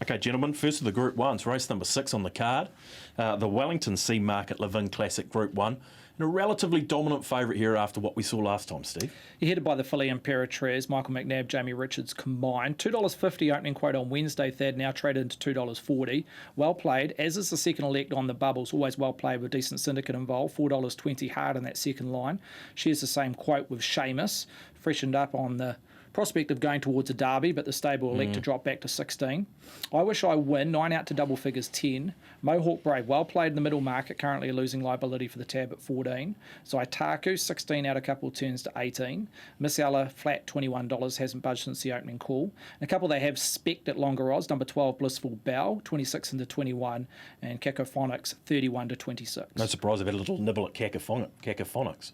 Okay, gentlemen, first of the Group 1s, race number 6 on the card. The Wellington C Market Levin Classic Group 1. And a relatively dominant favourite here after what we saw last time, Steve. You're headed by the filly Imperatriz, Michael McNabb, Jamie Richards combined. $2.50 opening quote on Wednesday, Thad, now traded into $2.40. Well played, as is the second elect on the bubbles, always well played with decent syndicate involved. $4.20 hard in that second line. Shares the same quote with Seamus, freshened up on the prospect of going towards a derby, but the stable elect to drop back to 16. I Wish I Win, 9 out to double figures, 10. Mohawk Brave, well played in the middle market, currently losing liability for the tab at 14. Zaitaku, 16 out a couple of turns to 18. Miss Ella, flat $21, hasn't budged since the opening call. And a couple they have spec'd at longer odds, number 12, Blissful Bell, 26 into 21, and Cacophonics, 31 to 26. No surprise I've had a little nibble at Cacophonics.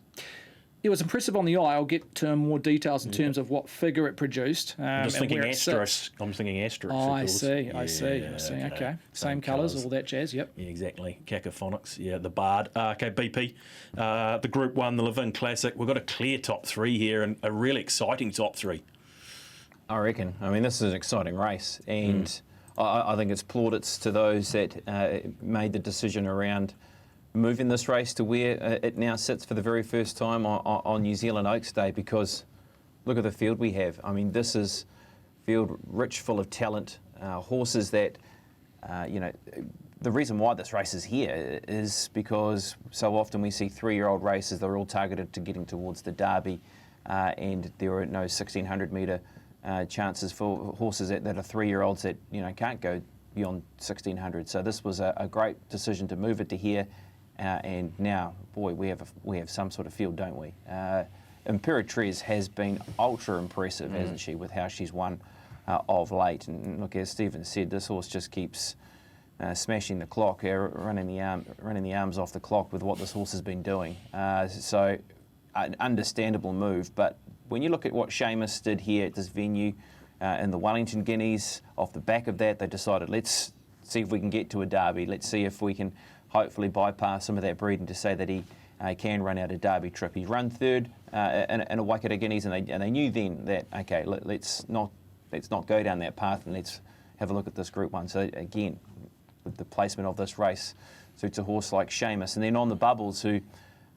It was impressive on the eye. I'll get to more details in terms of what figure it produced. I'm just thinking asterisk. I'm thinking asterisk. Oh, I see. Okay. Same colours, all that jazz. Yep. Yeah, exactly. Cacophonics. Yeah, the Bard. Okay, BP. The Group 1, the Levin Classic. We've got a clear top 3 here and a really exciting top 3. I reckon. I mean, this is an exciting race, and I think it's plaudits to those that made the decision around moving this race to where it now sits for the very first time on New Zealand Oaks Day, because look at the field we have. I mean, this is field rich full of talent, horses that, the reason why this race is here is because so often we see 3-year-old races, they're all targeted to getting towards the Derby, and there are no 1,600 metre chances for horses that are 3-year-olds that, can't go beyond 1,600. So this was a great decision to move it to here. And now, boy, we have some sort of field, don't we? Imperatriz has been ultra impressive, hasn't she, with how she's won of late. And look, as Stephen said, this horse just keeps smashing the clock, running the arms off the clock with what this horse has been doing. So, an understandable move. But when you look at what Seamus did here at this venue in the Wellington Guineas, off the back of that, they decided, let's see if we can get to a derby. Let's see if we can hopefully bypass some of that breeding to say that he can run out a derby trip. He's run third in a Waikato Guineas, and they knew then that, okay, let's not go down that path, and let's have a look at this Group 1. So again, with the placement of this race suits a horse like Seamus. And then on the bubbles, who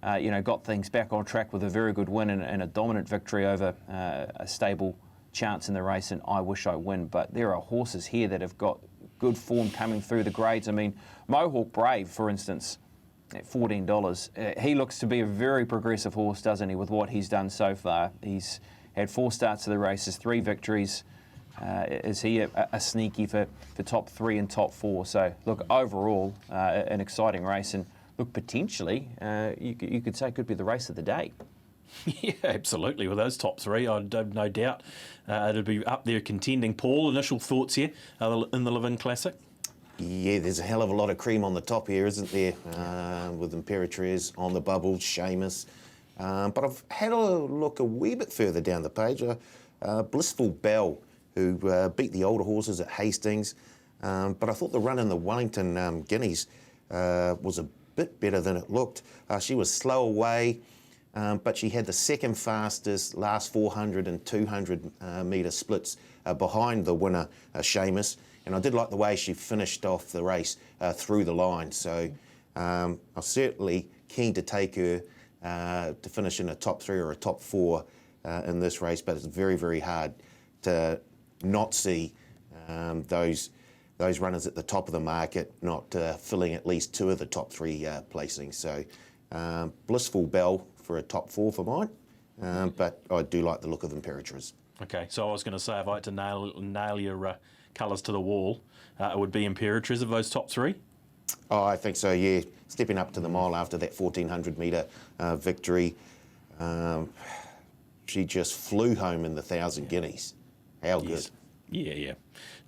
got things back on track with a very good win and a dominant victory over a stable chance in the race, and I Wish I Win. But there are horses here that have got good form coming through the grades. I mean, Mohawk Brave, for instance, at $14. He looks to be a very progressive horse, doesn't he, with what he's done so far. He's had 4 starts to the races, 3 victories. Is he a sneaky for top 3 and top 4? So, look, overall, an exciting race. And, look, potentially, you could say could be the race of the day. Yeah, absolutely. With those top 3, I have no doubt it'll be up there contending. Paul, initial thoughts here in the Levin Classic? Yeah, there's a hell of a lot of cream on the top here, isn't there? With Imperatriz on the bubble, Seamus. But I've had a look a wee bit further down the page. Blissful Bell, who beat the older horses at Hastings. But I thought the run in the Wellington Guineas was a bit better than it looked. She was slow away. But she had the second fastest last 400 and 200 metre splits behind the winner, Seamus. And I did like the way she finished off the race through the line. So I'm certainly keen to take her to finish in a top 3 or a top 4 in this race. But it's very, very hard to not see those runners at the top of the market not filling at least 2 of the top 3 placings. So Blissful Bell for a top 4 for mine, but I do like the look of Imperatriz. Okay, so I was going to say, if I had to nail your colours to the wall, it would be Imperatriz of those top 3? Oh, I think so, yeah. Stepping up to the mile after that 1,400 metre victory. She just flew home in the 1,000 guineas. How good. Yeah.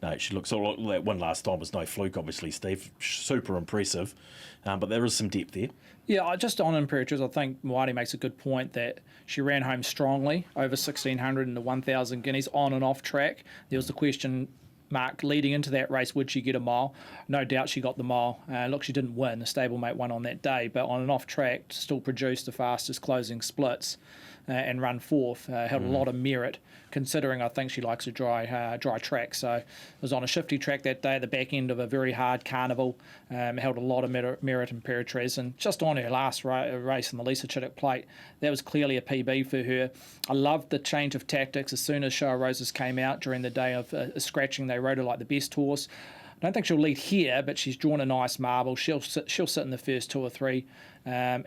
No, she looks all that one last time was no fluke, obviously, Steve. Super impressive, but there is some depth there. Yeah, just on Imperatriz, I think Moati makes a good point that she ran home strongly over 1,600 and the 1,000 guineas on and off track. There was the question mark leading into that race, would she get a mile? No doubt she got the mile. Look, she didn't win. The stablemate won on that day, but on and off track, still produced the fastest closing splits. and run fourth. Held a lot of merit, considering I think she likes a dry track. So it was on a shifty track that day at the back end of a very hard carnival. Held a lot of merit in Imperatriz, and just on her last race in the Lisa Chittick Plate, that was clearly a PB for her. I loved the change of tactics as soon as Show of Roses came out during the day of scratching. They rode her like the best horse. I don't think she'll lead here, but she's drawn a nice marble. She'll sit in the first 2 or 3 and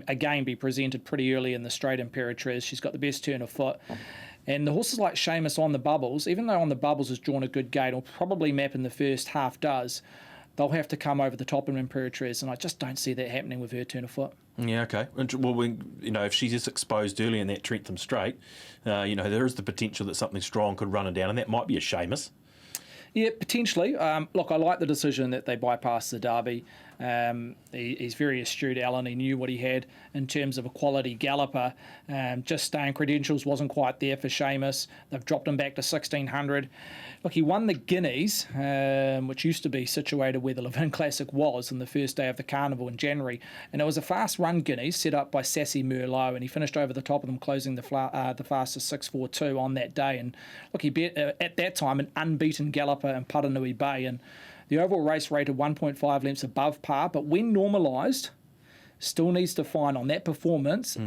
again be presented pretty early in the straight Imperatriz. She's got the best turn of foot. And the horses like Seamus on the bubbles, even though on the bubbles has drawn a good gate, or probably map in the first half does, they'll have to come over the top of Imperatriz, and I just don't see that happening with her turn of foot. Yeah, okay. Well, if she's just exposed early in that Trentham Straight, there is the potential that something strong could run her down, and that might be a Seamus. Yeah, potentially. Look, I like the decision that they bypassed the Derby. He's very astute, Alan. He knew what he had in terms of a quality galloper. Just staying credentials wasn't quite there for Seamus. They've dropped him back to 1600. Look, he won the Guineas, which used to be situated where the Levin Classic was on the first day of the carnival in January. And it was a fast run Guineas set up by Sassy Merlot, and he finished over the top of them, closing the fastest 6:42 on that day. And look, he bet at that time an unbeaten galloper in Paranui Bay, and the overall race rated 1.5 lengths above par, but when normalised, still needs to find on that performance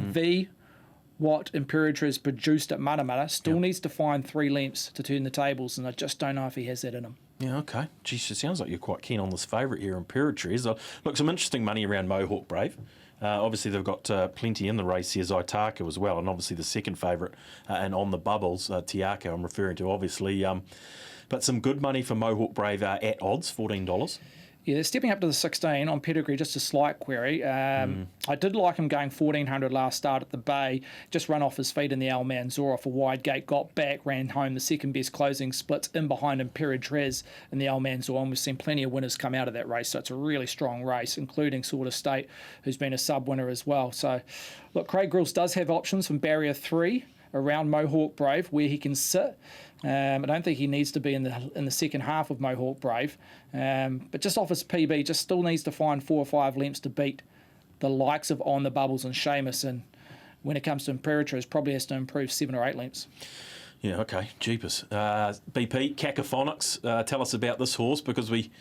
what Imperatriz produced at Matamata, still needs to find 3 lengths to turn the tables, and I just don't know if he has that in him. Yeah, okay. Geez, it sounds like you're quite keen on this favourite here, Imperatriz. Look, some interesting money around Mohawk Brave. Obviously, they've got plenty in the race here, Zaitaka as well, and obviously the second favourite, and on the bubbles, Tiaka I'm referring to, obviously. But some good money for Mohawk Brave at odds, $14. Yeah, they're stepping up to the 16 on pedigree, just a slight query. I did like him going 1400 last start at the Bay, just run off his feet in the Al Manzor off a wide gate, got back, ran home the second best closing splits in behind Imperatriz in the Al Manzor, and we've seen plenty of winners come out of that race, so it's a really strong race, including Sort of State, who's been a sub-winner as well. So, look, Craig Grills does have options from barrier 3 around Mohawk Brave where he can sit. I don't think he needs to be in the second half of Mohawk Brave, but just off his PB, just still needs to find 4 or 5 lengths to beat the likes of On the Bubbles and Seamus, and when it comes to Imperatriz, probably has to improve 7 or 8 lengths. Yeah, okay, jeepers. BP, Cacophonics, tell us about this horse, because we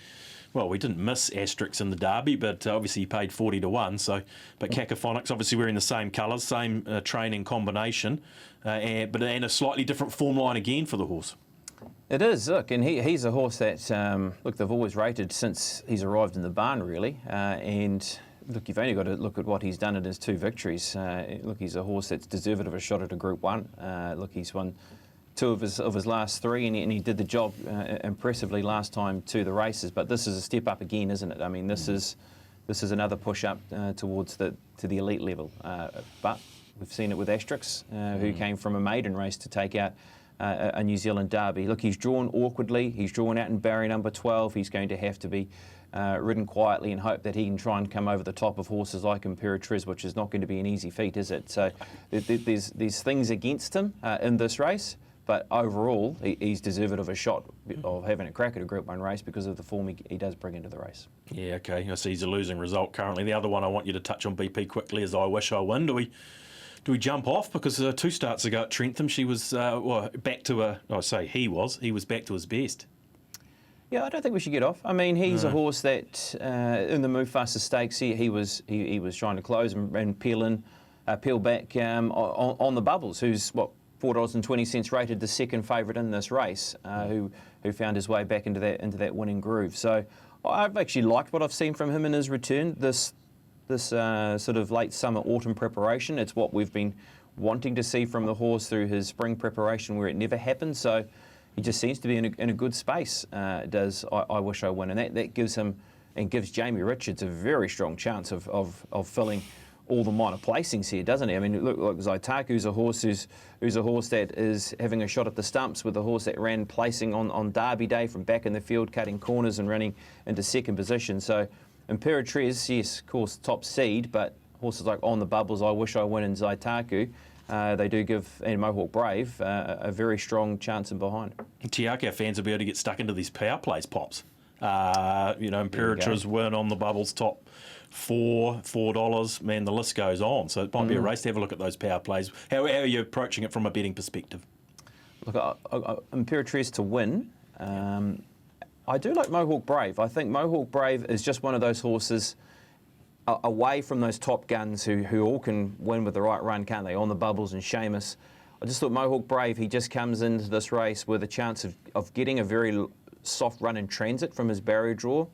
didn't miss Asterix in the Derby, but obviously he paid 40 to 1. So, but Cacophonics, obviously wearing the same colours, same training combination, but a slightly different form line again for the horse. It is, look, and he's a horse that, they've always rated since he's arrived in the barn, really. And look, you've only got to look at what he's done in his 2 victories. Look, he's a horse that's deserved of a shot at a Group 1. Look, he's won 2 of his last 3, and he did the job impressively last time to the races. But this is a step up again, isn't it? I mean, this is another push up towards to the elite level. But we've seen it with Asterix, who came from a maiden race to take out a New Zealand Derby. Look, he's drawn awkwardly. He's drawn out in barrier number 12. He's going to have to be ridden quietly and hope that he can try and come over the top of horses like Imperatriz, which is not going to be an easy feat, is it? So there's things against him in this race. But overall, he's deserved of a shot of having a crack at a Group 1 race because of the form he does bring into the race. Yeah, okay. I see he's a losing result currently. The other one I want you to touch on, BP, quickly is I Wish I Win. Do we jump off? Because 2 starts ago at Trentham, she was back to he was back to his best. Yeah, I don't think we should get off. I mean, he's a horse that in the Mufasa Stakes, he was trying to close and peel back on the Bubbles, who's $4.20 rated the second favourite in this race, who found his way back into that winning groove. So I've actually liked what I've seen from him in his return. This sort of late summer autumn preparation. It's what we've been wanting to see from the horse through his spring preparation, where it never happened. So he just seems to be in a good space. Does I Wish I Win, and that gives him and gives Jamie Richards a very strong chance of filling all the minor placings here, doesn't he? I mean, look, Zaitaku's a horse who's a horse that is having a shot at the stumps with a horse that ran placing on Derby Day from back in the field, cutting corners and running into second position. So Imperatriz, yes, of course, top seed, but horses like On the Bubbles, I Wish I Win, and Zaitaku, they do give, and Mohawk Brave, a very strong chance in behind. Tiaka fans will be able to get stuck into these power plays, Pops. Imperatriz win on the bubbles, top $4. Man, the list goes on. So it might be a race to have a look at those power plays. How are you approaching it from a betting perspective? Look, Imperatriz to win. I do like Mohawk Brave. I think Mohawk Brave is just one of those horses away from those top guns who all can win with the right run, can't they? On the bubbles and Seamus. I just thought Mohawk Brave, he just comes into this race with a chance of getting a very soft run in transit from his barrier draw.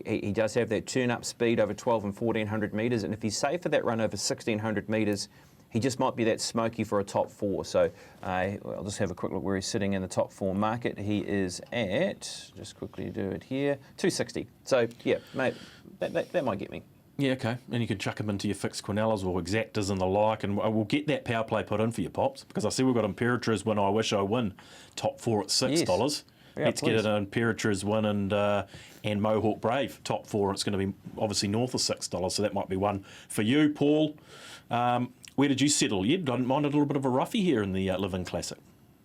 He does have that turn-up speed over 1,200 and 1,400 metres, and if he's safe for that run over 1,600 metres, he just might be that smoky for a top 4. So I'll just have a quick look where he's sitting in the top 4 market. He is at, just quickly do it here, 260. So, yeah, mate, that might get me. Yeah, okay. And you can chuck them into your fixed Quinellas or Exactas and the like, and we'll get that power play put in for your Pops, because I see we've got Imperatriz win, I Wish I Win, top 4 at $6. Yes. Yeah, Let's get it an Imperatriz win and Mohawk Brave, top 4. It's going to be obviously north of $6, so that might be one for you, Paul. Where did you settle? You didn't mind a little bit of a roughie here in the Levin Classic.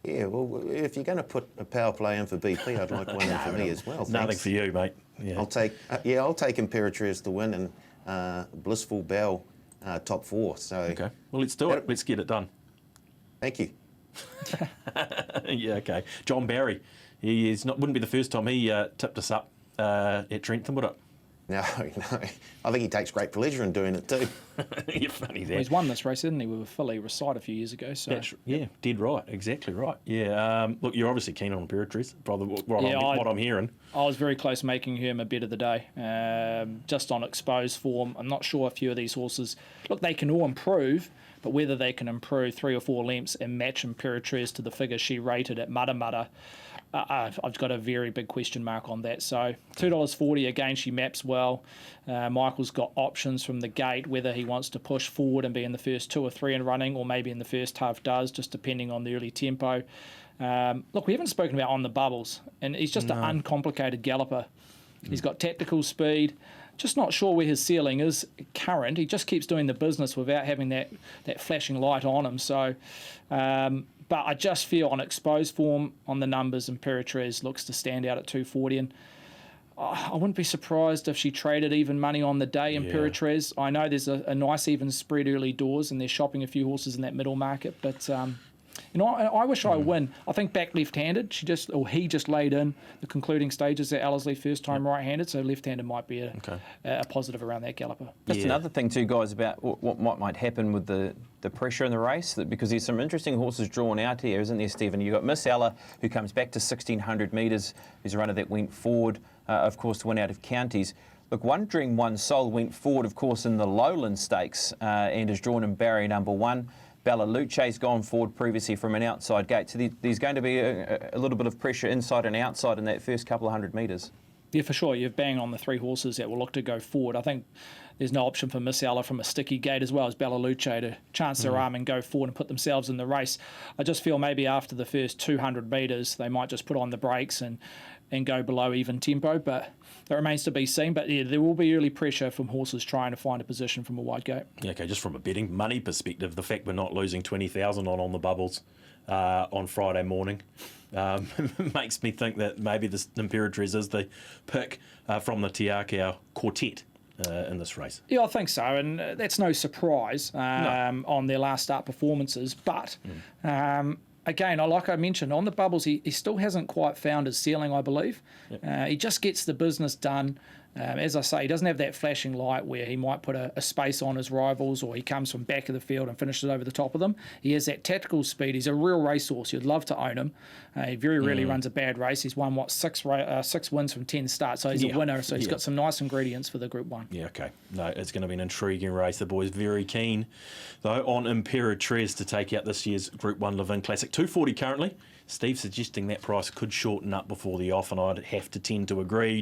Yeah, well, if you're going to put a power play in for BP, I'd like one in for me as well. Nothing Thanks. for you, mate. Yeah. I'll take Imperatriz to win and Blissful Bell top 4. So Okay, well, let's do it. Let's get it done. Thank you. Yeah, okay. John Barry, wouldn't be the first time he tipped us up at Trentham, would it? No. I think he takes great pleasure in doing it too. You're funny there. Well, he's won this race, didn't he? We were Philly Recite a few years ago. So Yeah, dead right. Exactly right. Yeah. Look, you're obviously keen on Imperatriz, probably what I'm hearing. I was very close making him a bet of the day, just on exposed form. I'm not sure a few of these horses. Look, they can all improve, but whether they can improve 3 or 4 lengths and match Imperatriz to the figure she rated at Mudda, I've got a very big question mark on that. So $2.40, again, she maps well. Michael's got options from the gate, whether he wants to push forward and be in the first 2 or 3 in running, or maybe in the first half does, just depending on the early tempo. Look, we haven't spoken about On the Bubbles, and he's just an uncomplicated galloper. He's got tactical speed. Just not sure where his ceiling is current. He just keeps doing the business without having that flashing light on him. So, but I just feel on exposed form on the numbers, Imperatriz looks to stand out at 240. And I wouldn't be surprised if she traded even money on the day, Imperatriz. I know there's a nice even spread early doors, and they're shopping a few horses in that middle market. But I Wish I Win. I think back left-handed. He just laid in the concluding stages at Ellerslie, first time right-handed, so left-handed might be a positive around that galloper. Just another thing too, guys, about what might happen with the pressure in the race, because there's some interesting horses drawn out here, isn't there, Stephen? You've got Miss Ella, who comes back to 1,600 metres, who's a runner that went forward, of course, to win out of counties. Look, One Dream, One Soul went forward, of course, in the Lowland Stakes and is drawn in barrier number 1. Bella Luce's gone forward previously from an outside gate. So there's going to be a little bit of pressure inside and outside in that first couple of 100 metres. Yeah, for sure. You've banged on the 3 horses that will look to go forward. I think there's no option for Miss Ella from a sticky gate as well as Bella Luce to chance their arm and go forward and put themselves in the race. I just feel maybe after the first 200 metres, they might just put on the brakes and go below even tempo, but that remains to be seen. But yeah, there will be early pressure from horses trying to find a position from a wide gate. Yeah, okay, just from a betting money perspective, the fact we're not losing 20,000 on the bubbles on Friday morning makes me think that maybe this Imperatriz is the pick from the Tiakau quartet in this race. Yeah, I think so, and that's no surprise on their last start performances. But again, like I mentioned, on the bubbles, he still hasn't quite found his ceiling, I believe. Yep. He just gets the business done. As I say, he doesn't have that flashing light where he might put a space on his rivals, or he comes from back of the field and finishes over the top of them. He has that tactical speed. He's a real racehorse. You'd love to own him. He very rarely runs a bad race. He's won, 6 wins from 10 starts, so he's a winner. So he's got some nice ingredients for the Group 1. Yeah, okay. No, it's going to be an intriguing race. The boys very keen, though, on Imperatriz to take out this year's Group 1 Levin Classic. $2.40 currently. Steve suggesting that price could shorten up before the off, and I'd have to tend to agree.